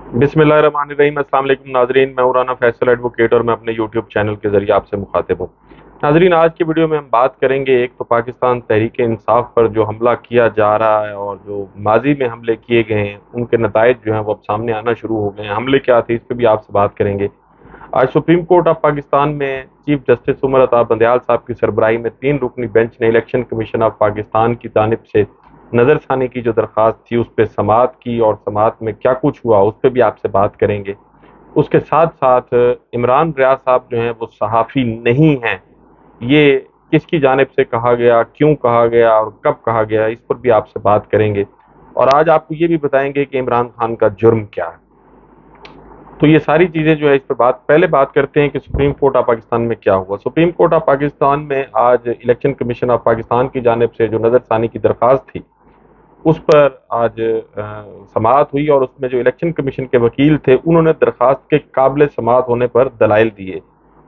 बिस्मिल्लाहिर्रहमानिर्रहीम। अस्सलाम वालेकुम नाजरीन, मैं राना फैसल एडवोकेट और मैं अपने यूट्यूब चैनल के जरिए आपसे मुखातिब हूँ। नाजरीन, आज की वीडियो में हम बात करेंगे एक तो पाकिस्तान तहरीक इंसाफ पर जो हमला किया जा रहा है और जो माजी में हमले किए गए हैं उनके नताइज जो हैं वो अब सामने आना शुरू हो गए हैं। हमले क्या थे इस पर भी आपसे बात करेंगे। आज सुप्रीम कोर्ट ऑफ पाकिस्तान में चीफ जस्टिस उमर अता बंदयाल साहब की सरबराही में 3 रुकनी बेंच ने इलेक्शन कमीशन ऑफ पाकिस्तान की जानिब से नज़रसानी की जो दरख्वास्त थी उस पर समाअत की और समाअत में क्या कुछ हुआ उस पर भी आपसे बात करेंगे। उसके साथ साथ इमरान रियाज साहब जो हैं वो सहाफ़ी नहीं हैं, ये किसकी जानिब से कहा गया, क्यों कहा गया और कब कहा गया, इस पर भी आपसे बात करेंगे। और आज आपको ये भी बताएंगे कि इमरान खान का जुर्म क्या है। तो ये सारी चीज़ें जो है इस पर पहले बात करते हैं कि सुप्रीम कोर्ट ऑफ पाकिस्तान में क्या हुआ। सुप्रीम कोर्ट ऑफ पाकिस्तान में आज इलेक्शन कमीशन ऑफ पाकिस्तान की जानिब से जो नज़रसानी की दरख्वास्त थी उस पर आज समाअत हुई और उसमें जो इलेक्शन कमीशन के वकील थे उन्होंने दरख्वास्त के काबिल समाअत होने पर दलाइल दिए।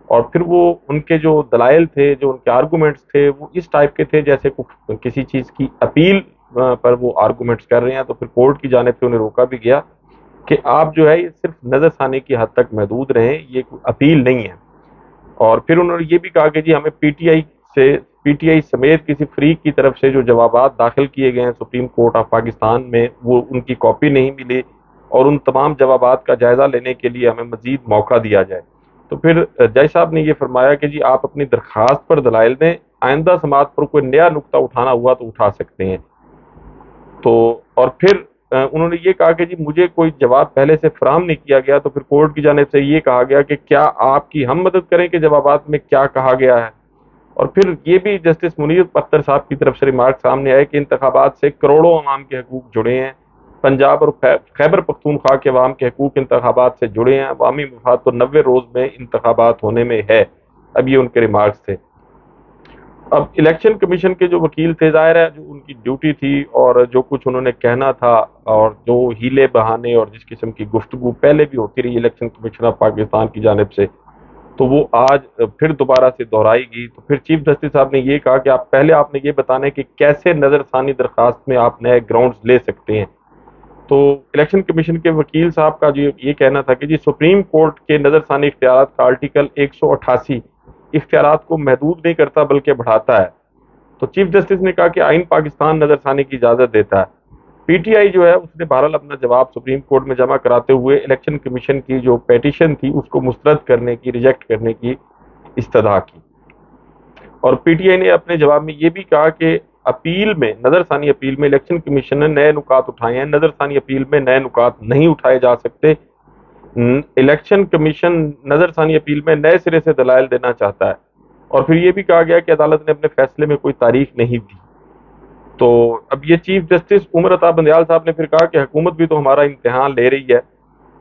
और फिर वो उनके जो दलाइल थे, जो उनके आर्गूमेंट्स थे, वो इस टाइप के थे जैसे किसी चीज़ की अपील पर वो आर्गूमेंट्स कर रहे हैं। तो फिर कोर्ट की जानिब से उन्हें रोका भी गया कि आप जो है ये सिर्फ नज़रसानी की हद तक महदूद रहें, ये कोई अपील नहीं है। और फिर उन्होंने ये भी कहा कि जी हमें पीटीआई समेत किसी फरीक की तरफ से जो जवाबात दाखिल किए गए हैं सुप्रीम कोर्ट ऑफ पाकिस्तान में वो उनकी कॉपी नहीं मिली और उन तमाम जवाबात का जायज़ा लेने के लिए हमें मजीद मौका दिया जाए। तो फिर जज साहब ने ये फरमाया कि जी आप अपनी दरख्वास्त पर दलाइल दें, आइंदा समाअत पर कोई नया नुक्ता उठाना हुआ तो उठा सकते हैं। तो और फिर उन्होंने ये कहा कि जी मुझे कोई जवाब पहले से फराहम नहीं किया गया। तो फिर कोर्ट की जानिब से ये कहा गया कि क्या आपकी हम मदद करें कि जवाबात में क्या कहा गया है। और फिर ये भी जस्टिस मुनीर अख्तर साहब की तरफ से रिमार्क सामने आए कि इंतखाबात से करोड़ों अवाम के हकूक जुड़े हैं, पंजाब और खैबर पख्तूनख्वा के अवाम के हकूक इंतखाबात से जुड़े हैं, अवामी मफाद तो 90 रोज में इंतखाबात होने में है। अब ये उनके रिमार्क्स थे। अब इलेक्शन कमीशन के जो वकील थे, जाहिर है जो उनकी ड्यूटी थी और जो कुछ उन्होंने कहना था और जो हीले बहाने और जिस किस्म की गुफ्तगू पहले भी होती रही इलेक्शन कमीशन ऑफ पाकिस्तान की जानिब से, तो वो आज फिर दोबारा से दोहराई गई। तो फिर चीफ जस्टिस साहब ने ये कहा कि आपने ये बताना है कि कैसे नज़रसानी दरख्वास्त में आप नए ग्राउंड्स ले सकते हैं। तो इलेक्शन कमीशन के वकील साहब का जो ये कहना था कि जी सुप्रीम कोर्ट के नज़रसानी इख्तियारात का आर्टिकल 188 इख्तियारात को महदूद नहीं करता बल्कि बढ़ाता है। तो चीफ जस्टिस ने कहा कि आइन पाकिस्तान नज़रसानी की इजाज़त देता है। पीटीआई जो है उसने बहरहाल अपना जवाब सुप्रीम कोर्ट में जमा कराते हुए इलेक्शन कमीशन की जो पेटिशन थी उसको मुस्तरद करने की, रिजेक्ट करने की इस्तदा की। और पीटीआई ने अपने जवाब में ये भी कहा कि अपील में, नज़रसानी अपील में इलेक्शन कमीशन ने नए नुकात उठाए हैं, नज़रसानी अपील में नए नुकात नहीं उठाए जा सकते। इलेक्शन कमीशन नज़रसानी अपील में नए सिरे से दलाइल देना चाहता है। और फिर ये भी कहा गया कि अदालत ने अपने फैसले में कोई तारीख नहीं दी। तो अब ये चीफ जस्टिस उमर अता बंदयाल साहब ने फिर कहा कि हुकूमत भी तो हमारा इम्तिहान ले रही है।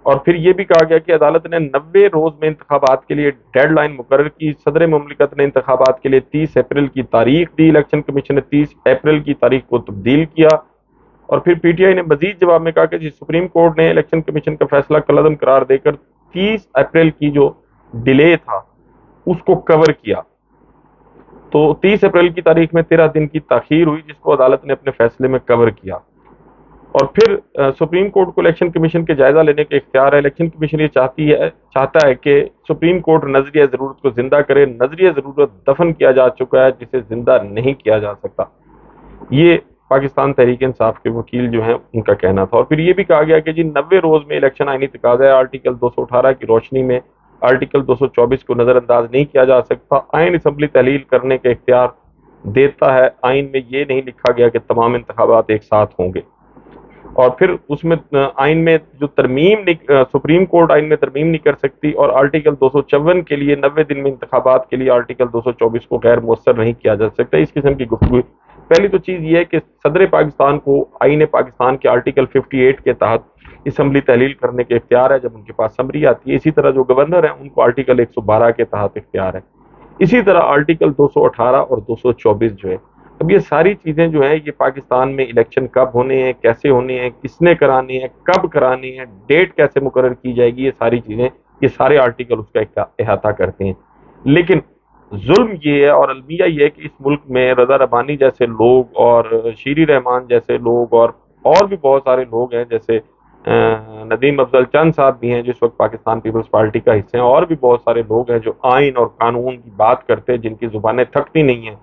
और फिर ये भी कहा गया कि अदालत ने 90 रोज में इंतखाबात के लिए डेडलाइन मुकर्रर की। सदर मुमलिकत ने इंतखाबात के लिए 30 अप्रैल की तारीख दी, इलेक्शन कमीशन ने 30 अप्रैल की तारीख को तब्दील किया। और फिर पीटीआई ने मजीद जवाब में कहा कि जी सुप्रीम कोर्ट ने इलेक्शन कमीशन का फैसला कलअदम करार देकर 30 अप्रैल की जो डिले था उसको कवर किया। तो 30 अप्रैल की तारीख में 13 दिन की ताखीर हुई जिसको अदालत ने अपने फैसले में कवर किया। और फिर सुप्रीम कोर्ट को इलेक्शन कमीशन के जायजा लेने का इख्तियार है। इलेक्शन कमीशन ये चाहता है कि सुप्रीम कोर्ट नजरिया जरूरत को जिंदा करे। नजरिया जरूरत दफन किया जा चुका है जिसे जिंदा नहीं किया जा सकता, ये पाकिस्तान तहरीक इंसाफ के वकील जो हैं उनका कहना था। और फिर ये भी कहा गया कि जी 90 रोज में इलेक्शन आईनी तकाजा है, आर्टिकल 218 की रोशनी में आर्टिकल 224 को नजरअंदाज नहीं किया जा सकता। आइन असम्बली तहलील करने का इख्तियार देता है। आइन में ये नहीं लिखा गया कि तमाम इंतखाबात एक साथ होंगे। और फिर उसमें आइन में जो सुप्रीम कोर्ट आइन में तरमीम नहीं कर सकती। और आर्टिकल 254 के लिए 90 दिन में इंतखाबात के लिए आर्टिकल 224 को गैर मुअस्सर नहीं किया जा सकता। इस किस्म की गुफ्तगू। पहली तो चीज़ ये है कि सदर पाकिस्तान को आइन पाकिस्तान के आर्टिकल 58 के तहत असम्बली तहलील करने के इख्तियार है जब उनके पास समरी आती है। इसी तरह जो गवर्नर है उनको आर्टिकल 112 के तहत इख्तियार है। इसी तरह आर्टिकल 218 और 224 जो है। अब ये सारी चीज़ें जो है ये पाकिस्तान में इलेक्शन कब होने हैं, कैसे होने हैं, किसने कराने हैं, कब कराने हैं, डेट कैसे मुकर्रर की जाएगी, ये सारी चीज़ें, ये सारे आर्टिकल उसका अहाता करते हैं। लेकिन जुल्म ये है और अलमिया ये है कि इस मुल्क में रजा रबानी जैसे लोग और शीरी रहमान जैसे लोग और भी बहुत सारे लोग हैं, जैसे ندیم अफजल चंद साहब भी हैं जिस वक्त पाकिस्तान पीपल्स पार्टी का हिस्से हैं, और भी बहुत सारे लोग हैं जो आइन और कानून की बात करते हैं, जिनकी जुबानें थकती नहीं हैं।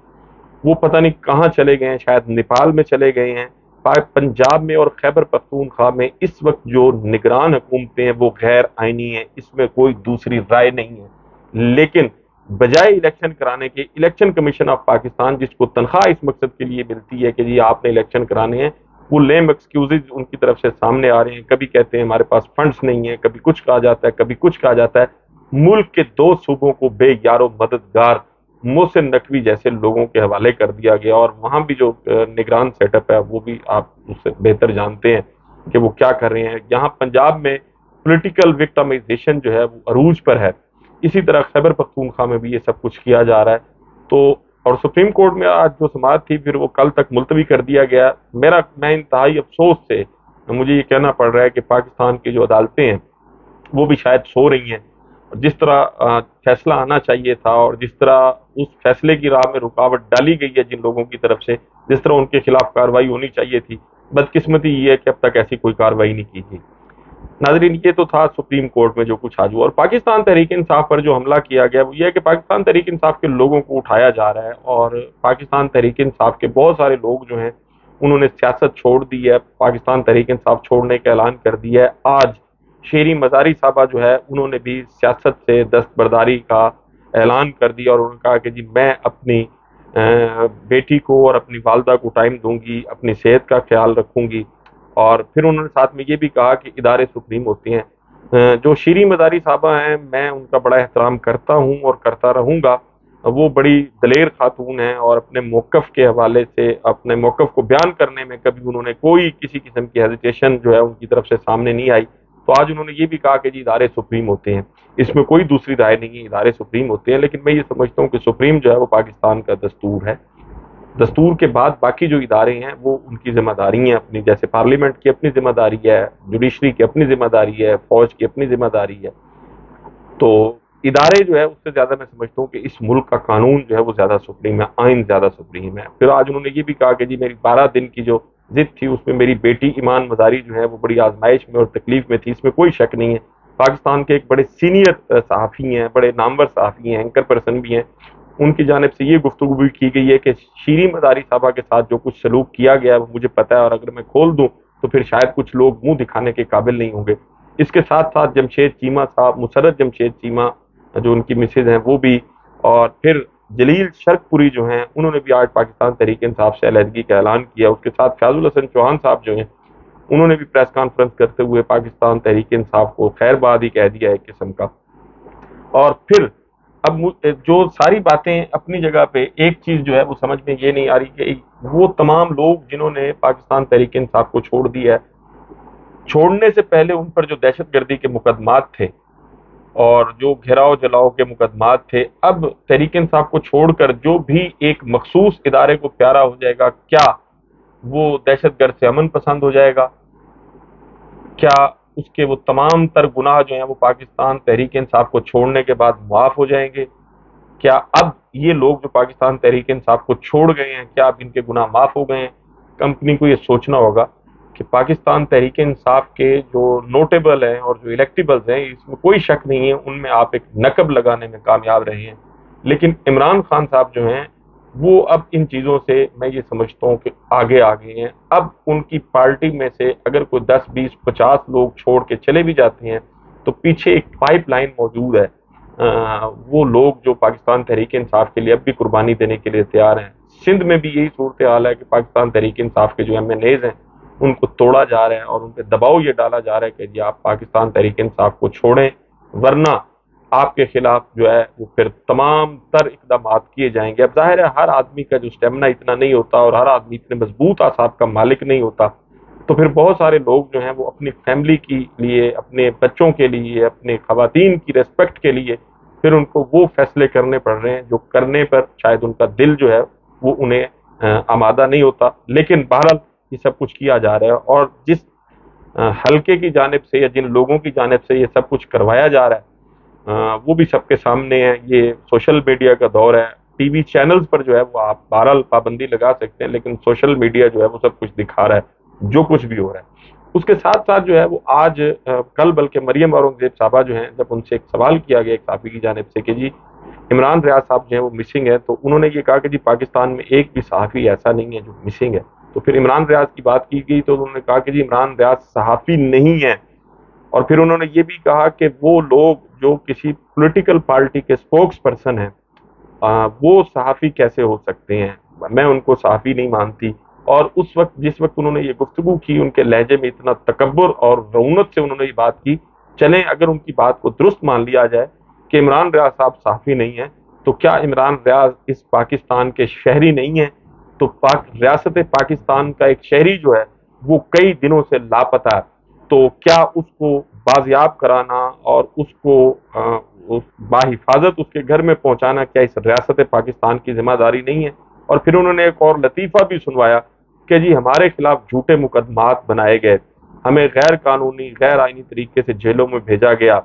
वो पता नहीं कहाँ चले गए हैं, शायद नेपाल में चले गए हैं। पंजाब में और खैबर पख्तूनख्वा में इस वक्त जो निगरान हुकूमतें हैं वो गैर आइनी हैं, इसमें कोई दूसरी राय नहीं है। लेकिन बजाय इलेक्शन कराने के, इलेक्शन कमीशन ऑफ पाकिस्तान जिसको तनख्वाह इस मकसद के लिए मिलती है कि जी आपने इलेक्शन कराने हैं, वो लेम एक्सक्यूजेज उनकी तरफ से सामने आ रहे हैं। कभी कहते हैं हमारे पास फंड्स नहीं है, कभी कुछ कहा जाता है, कभी कुछ कहा जाता है। मुल्क के 2 सूबों को बेयारो मददगार मोहसिन नकवी जैसे लोगों के हवाले कर दिया गया, और वहां भी जो निगरान सेटअप है वो भी आप उससे बेहतर जानते हैं कि वो क्या कर रहे हैं। यहाँ पंजाब में पॉलिटिकल विक्टिमाइजेशन जो है वो अरूज पर है। इसी तरह खैबर पख्तूनख्वा में भी ये सब कुछ किया जा रहा है। तो और सुप्रीम कोर्ट में आज जो समाअत थी फिर वो कल तक मुलतवी कर दिया गया। मैं इंतहाई अफसोस से मुझे ये कहना पड़ रहा है कि पाकिस्तान की जो अदालतें हैं वो भी शायद सो रही हैं। जिस तरह फैसला आना चाहिए था और जिस तरह उस फैसले की राह में रुकावट डाली गई है जिन लोगों की तरफ से, जिस तरह उनके खिलाफ कार्रवाई होनी चाहिए थी, बदकिस्मती ये है कि अब तक ऐसी कोई कार्रवाई नहीं की गई। नाजरीन, ये तो था सुप्रीम कोर्ट में जो कुछ आज हुआ। और पाकिस्तान तहरीक इंसाफ पर जो हमला किया गया वो ये है कि पाकिस्तान तहरीक इंसाफ के लोगों को उठाया जा रहा है, और पाकिस्तान तहरीक इंसाफ के बहुत सारे लोग जो हैं उन्होंने सियासत छोड़ दी है, पाकिस्तान तहरीक इंसाफ छोड़ने का ऐलान कर दिया है। आज शेरी मजारी साहबा जो है उन्होंने भी सियासत से दस्तबरदारी का ऐलान कर दिया, और उन्होंने कहा कि जी मैं अपनी बेटी को और अपनी वालदा को टाइम दूंगी, अपनी सेहत का ख्याल रखूंगी। और फिर उन्होंने साथ में ये भी कहा कि इदारे सुप्रीम होते हैं। जो शीरी मदारी साहबा हैं मैं उनका बड़ा एहतराम करता हूँ और करता रहूँगा। वो बड़ी दलेर खातून हैं और अपने मौक़िफ़ के हवाले से, अपने मौक़िफ़ को बयान करने में कभी उन्होंने कोई किसी किस्म की हेजिटेशन जो है उनकी तरफ से सामने नहीं आई। तो आज उन्होंने ये भी कहा कि जी इदारे सुप्रीम होते हैं, इसमें कोई दूसरी राय नहीं है, इदारे सुप्रीम होते हैं। लेकिन मैं ये समझता हूँ कि सुप्रीम जो है वो पाकिस्तान का दस्तूर है। दस्तूर के बाद बाकी जो इदारे हैं वो उनकी जिम्मेदारी है अपनी, जैसे पार्लियामेंट की अपनी जिम्मेदारी है, जुडिशरी की अपनी जिम्मेदारी है, फौज की अपनी जिम्मेदारी है। तो इदारे जो है उससे ज्यादा मैं समझता हूँ कि इस मुल्क का कानून जो है वो ज्यादा सुप्रीम है, आइन ज्यादा सुप्रीम है। फिर आज उन्होंने ये भी कहा कि जी मेरी 12 दिन की जो जिद थी उसमें मेरी बेटी ईमान मजारी जो है वो बड़ी आजमाइश में और तकलीफ में थी, इसमें कोई शक नहीं है। पाकिस्तान के एक बड़े सीनियर सहाफ़ी हैं, बड़े नामवर सहाफ़ी हैं, एंकर पर्सन भी हैं, उनकी जानिब से ये गुफ्तगू भी की गई है कि शीरी मदारी साहबा के साथ जो कुछ सलूक किया गया वो मुझे पता है, और अगर मैं खोल दूं तो फिर शायद कुछ लोग मुंह दिखाने के काबिल नहीं होंगे। इसके साथ साथ जमशेद चीमा साहब, मुसर्रत जमशेद चीमा जो उनकी मिसेज हैं वो भी, और फिर जलील शर्कपुरी जो हैं उन्होंने भी आज पाकिस्तान तहरीक इंसाफ से अलहदगी का ऐलान किया। उसके साथ फयाजुल हसन चौहान साहब जो हैं उन्होंने भी प्रेस कॉन्फ्रेंस करते हुए पाकिस्तान तहरीक इंसाफ को खैरबाद ही कह दिया एक किस्म का। और फिर अब जो सारी बातें अपनी जगह पे, एक चीज जो है वो समझ में ये नहीं आ रही कि वो तमाम लोग जिन्होंने पाकिस्तान तहरीक इंसाफ को छोड़ दिया है, छोड़ने से पहले उन पर जो दहशतगर्दी के मुकदमात थे और जो घेराव जलाओ के मुकदमात थे, अब तहरीक इंसाफ को छोड़कर जो भी एक मखसूस इदारे को प्यारा हो जाएगा, क्या वो दहशतगर्द से अमन पसंद हो जाएगा? क्या उसके वो तमाम तर गुनाह जो हैं वो पाकिस्तान तहरीक इंसाफ को छोड़ने के बाद मुआफ हो जाएंगे? क्या अब ये लोग जो पाकिस्तान तहरीक इंसाफ को छोड़ गए हैं, क्या अब इनके गुनाह माफ हो गए हैं? कंपनी को ये सोचना होगा कि पाकिस्तान तहरीक इंसाफ के जो नोटेबल हैं और जो इलेक्टिबल्स हैं, इसमें कोई शक नहीं है उनमें आप एक नकब लगाने में कामयाब रहे हैं। लेकिन इमरान खान साहब जो हैं वो अब इन चीज़ों से मैं ये समझता हूँ कि आगे आ गए हैं। अब उनकी पार्टी में से अगर कोई 10, 20, 50 लोग छोड़ के चले भी जाते हैं तो पीछे एक पाइपलाइन मौजूद है। वो लोग जो पाकिस्तान तहरीक इंसाफ के लिए अब भी कुर्बानी देने के लिए तैयार हैं। सिंध में भी यही सूरत हाल है कि पाकिस्तान तहरीक इंसाफ के जो MNAs हैं उनको तोड़ा जा रहा है और उन पर दबाव ये डाला जा रहा है कि जी आप पाकिस्तान तहरीक इंसाफ को छोड़ें, वरना आपके खिलाफ जो है वो फिर तमाम तर इकदाम किए जाएंगे। अब जाहिर है हर आदमी का जो स्टेमिना इतना नहीं होता और हर आदमी इतने मजबूत आसाब का मालिक नहीं होता, तो फिर बहुत सारे लोग जो हैं वो अपनी फैमिली के लिए, अपने बच्चों के लिए, अपने खवातीन की रेस्पेक्ट के लिए फिर उनको वो फैसले करने पड़ रहे हैं जो करने पर शायद उनका दिल जो है वो उन्हें आमादा नहीं होता। लेकिन बहरहाल ये सब कुछ किया जा रहा है, और जिस हल्के की जानिब से या जिन लोगों की जानिब से ये सब कुछ करवाया जा रहा है वो भी सबके सामने है। ये सोशल मीडिया का दौर है, टीवी चैनल्स पर जो है वो आप बहरहाल पाबंदी लगा सकते हैं, लेकिन सोशल मीडिया जो है वो सब कुछ दिखा रहा है जो कुछ भी हो रहा है। उसके साथ साथ जो है वो आज कल बल्कि मरियम औरंगजेब साहबा जो हैं, जब उनसे एक सवाल किया गया एक साफी की जानिब से कि जी इमरान रियाज साहब जो है वो मिसिंग है, तो उन्होंने ये कहा कि जी पाकिस्तान में एक भी सहाफ़ी ऐसा नहीं है जो मिसिंग है। तो फिर इमरान रियाज की बात की गई तो उन्होंने कहा कि जी इमरान रियाज सहाफ़ी नहीं है। और फिर उन्होंने ये भी कहा कि वो लोग जो किसी पॉलिटिकल पार्टी के स्पोक्स पर्सन हैं, वो सहाफ़ी कैसे हो सकते हैं, मैं उनको सहाफ़ी नहीं मानती। और उस वक्त जिस वक्त उन्होंने ये गुफ्तगू की, उनके लहजे में इतना तकब्बुर और रौनक से उन्होंने ये बात की। चलें अगर उनकी बात को दुरुस्त मान लिया जाए कि इमरान रियाज साहब सहाफ़ी नहीं है, तो क्या इमरान रियाज इस पाकिस्तान के शहरी नहीं है? तो रियासत पाकिस्तान का एक शहरी जो है वो कई दिनों से लापता है, तो क्या उसको बाजियाब कराना और उसको बाहिफाजत उसके घर में पहुंचाना क्या इस रियासत पाकिस्तान की जिम्मेदारी नहीं है? और फिर उन्होंने एक और लतीफ़ा भी सुनवाया कि जी हमारे खिलाफ झूठे मुकदमात बनाए गए, हमें गैर कानूनी गैर आईनी तरीके से जेलों में भेजा गया,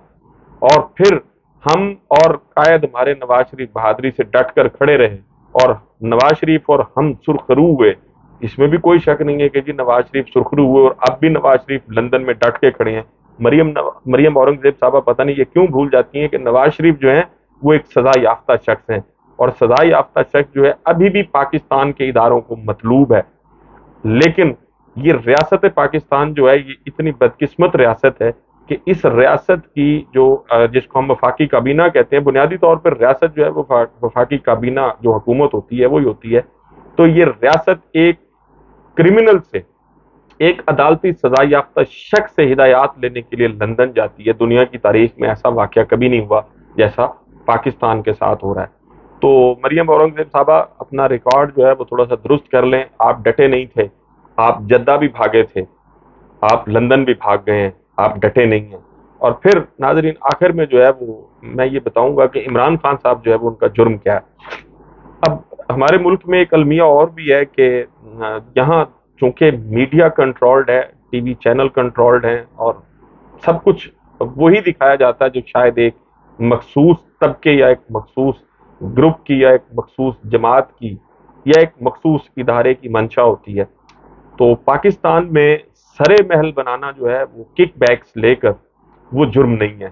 और फिर हम और कायद हमारे नवाज शरीफ बहादुरी से डट कर खड़े रहे और नवाज शरीफ और हम सुरखरू हुए। इसमें भी कोई शक नहीं है कि जी नवाज शरीफ सुरखरू हुए और अब भी नवाज शरीफ लंदन में डट के खड़े हैं। मरियम औरंगजेब साहबा पता नहीं ये क्यों भूल जाती हैं कि नवाज शरीफ जो है वो एक सजा याफ्ता शख्स हैं, और सजा याफ्ता शख्स जो है अभी भी पाकिस्तान के इदारों को मतलूब है। लेकिन ये रियासत पाकिस्तान जो है ये इतनी बदकिस्मत रियासत है कि इस रियासत की जो जिसको हम वफाकी काबीना कहते हैं, बुनियादी तौर पर रियासत जो है वो वफाकी काबीना जो हुकूमत होती है वही होती है। तो ये रियासत एक क्रिमिनल से, एक अदालती सजा याफ्ता शख्स से हिदायत लेने के लिए लंदन जाती है। दुनिया की तारीख में ऐसा वाकया कभी नहीं हुआ जैसा पाकिस्तान के साथ हो रहा है। तो मरियम औरंगजेब साहबा अपना रिकॉर्ड जो है वो थोड़ा सा दुरुस्त कर लें। आप डटे नहीं थे, आप जद्दा भी भागे थे, आप लंदन भी भाग गए हैं, आप डटे नहीं हैं। और फिर नाजरीन आखिर में जो है वो मैं ये बताऊंगा कि इमरान खान साहब जो है वो उनका जुर्म क्या है। अब हमारे मुल्क में एक अलमिया और भी है कि यहाँ चूंकि मीडिया कंट्रोल्ड है, टीवी चैनल कंट्रोल्ड हैं, और सब कुछ वही दिखाया जाता है जो शायद एक मखसूस तबके या एक मखसूस ग्रुप की या एक मखसूस जमात की या एक मखसूस इदारे की मंशा होती है। तो पाकिस्तान में सरे महल बनाना जो है वो किक बैक्स लेकर वो जुर्म नहीं है।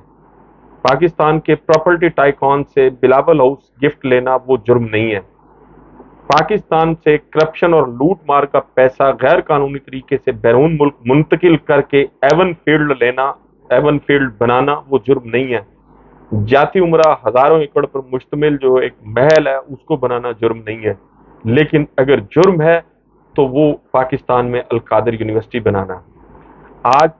पाकिस्तान के प्रॉपर्टी टाइकॉन से बिलावल हाउस गिफ्ट लेना वो जुर्म नहीं है। पाकिस्तान से करप्शन और लूट मार का पैसा गैर कानूनी तरीके से बैरून मुल्क मुंतकिल करके एवन फील्ड लेना, एवन फील्ड बनाना वो जुर्म नहीं है। जाती उमरा हजारों एकड़ पर मुश्तमिल जो एक महल है उसको बनाना जुर्म नहीं है। लेकिन अगर जुर्म है तो वो पाकिस्तान में अलकादिर यूनिवर्सिटी बनाना। आज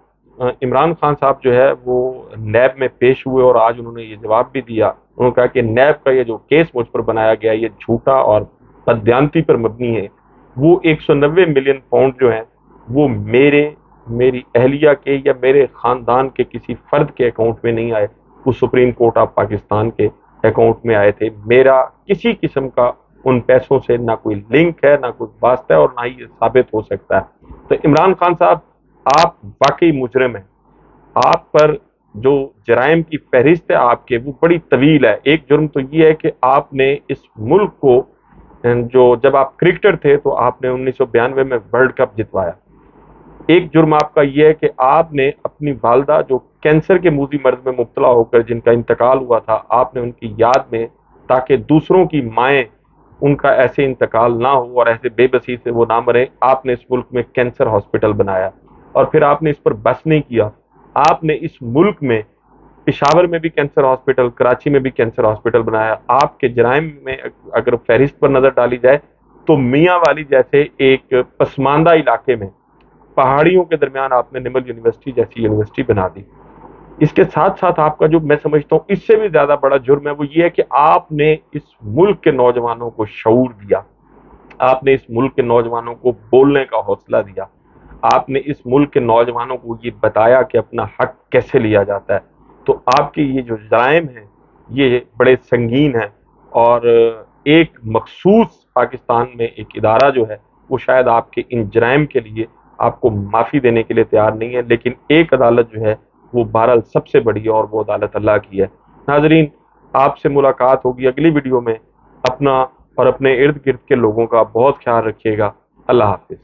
इमरान खान साहब जो है वो नैब में पेश हुए और आज उन्होंने ये जवाब भी दिया। उन्होंने कहा कि नैब का ये जो केस मुझ पर बनाया गया ये झूठा और बदयांती पर मबनी है। वो 190 मिलियन पाउंड जो है वो मेरी अहलिया के या मेरे खानदान के किसी फर्द के अकाउंट में नहीं आए, वो सुप्रीम कोर्ट ऑफ पाकिस्तान के अकाउंट में आए थे। मेरा किसी किस्म का उन पैसों से ना कोई लिंक है, ना कोई वास्ता है, और ना ही ये साबित हो सकता है। तो इमरान खान साहब आप वाकई मुजरिम हैं। आप पर जो जराइम की फहरिस्त है आपके वो बड़ी तवील है। एक जुर्म तो ये है कि आपने इस मुल्क को, जो जब आप क्रिकेटर थे तो आपने 1992 में वर्ल्ड कप जितवाया। एक जुर्म आपका यह है कि आपने अपनी वालदा जो कैंसर के मूजी मर्ज में मुब्तला होकर जिनका इंतकाल हुआ था, आपने उनकी याद में, ताकि दूसरों की माएँ उनका ऐसे इंतकाल ना हो और ऐसे बेबसी से वो ना मरे, आपने इस मुल्क में कैंसर हॉस्पिटल बनाया। और फिर आपने इस पर बस नहीं किया, आपने इस मुल्क में पेशावर में भी कैंसर हॉस्पिटल, कराची में भी कैंसर हॉस्पिटल बनाया। आपके जराइम में अगर फहरिस्त पर नजर डाली जाए तो मियाँ वाली जैसे एक पसमानदा इलाके में पहाड़ियों के दरमियान आपने निमल यूनिवर्सिटी जैसी यूनिवर्सिटी बना दी। इसके साथ साथ आपका जो मैं समझता हूँ इससे भी ज्यादा बड़ा जुर्म है वो ये है कि आपने इस मुल्क के नौजवानों को शऊर दिया, आपने इस मुल्क के नौजवानों को बोलने का हौसला दिया, आपने इस मुल्क के नौजवानों को ये बताया कि अपना हक कैसे लिया जाता है। तो आपके ये जो जराइम हैं ये बड़े संगीन हैं, और एक मखसूस पाकिस्तान में एक इदारा जो है वो शायद आपके इन जराइम के लिए आपको माफ़ी देने के लिए तैयार नहीं है। लेकिन एक अदालत जो है वो बहरहाल सबसे बड़ी है और वो अदालत अल्लाह की है। नाजरीन आपसे मुलाकात होगी अगली वीडियो में। अपना और अपने इर्द गिर्द के लोगों का बहुत ख्याल रखिएगा। अल्लाह हाफिज।